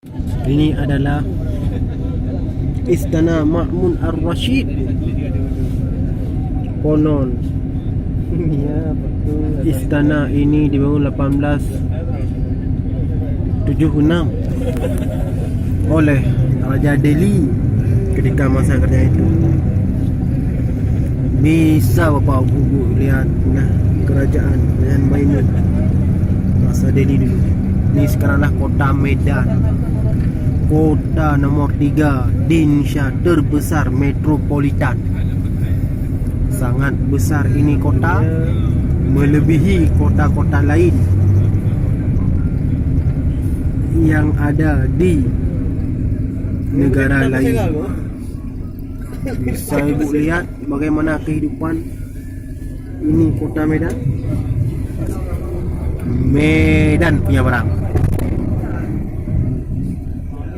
Ini adalah Istana Ma'mun Ar-Rashid. Konon Ya betul. istana ini dibangun 1876 oleh Raja Delhi ketika masa kerja itu. Bisa bapak ibu lihat nah, kerajaan Maimun masa Delhi dulu. Ini sekaranglah kota Medan, kota nomor 3 di Indonesia terbesar metropolitan. Sangat besar ini kota, melebihi kota-kota lain yang ada di negara lain. Bisa ibu lihat bagaimana kehidupan ini kota Medan. Medan punya barang,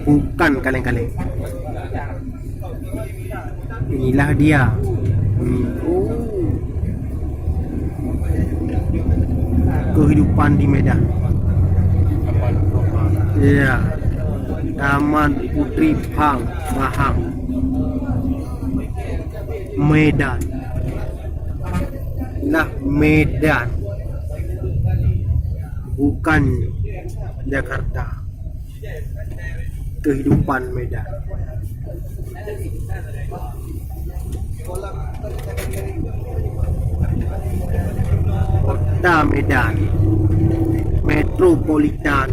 bukan kaleng-kaleng. Inilah dia. Kehidupan di Medan. Ya, Taman Putri Pang Mahang, Medan. Nah, Medan, bukan Jakarta. Kehidupan Medan. Kota Medan metropolitan.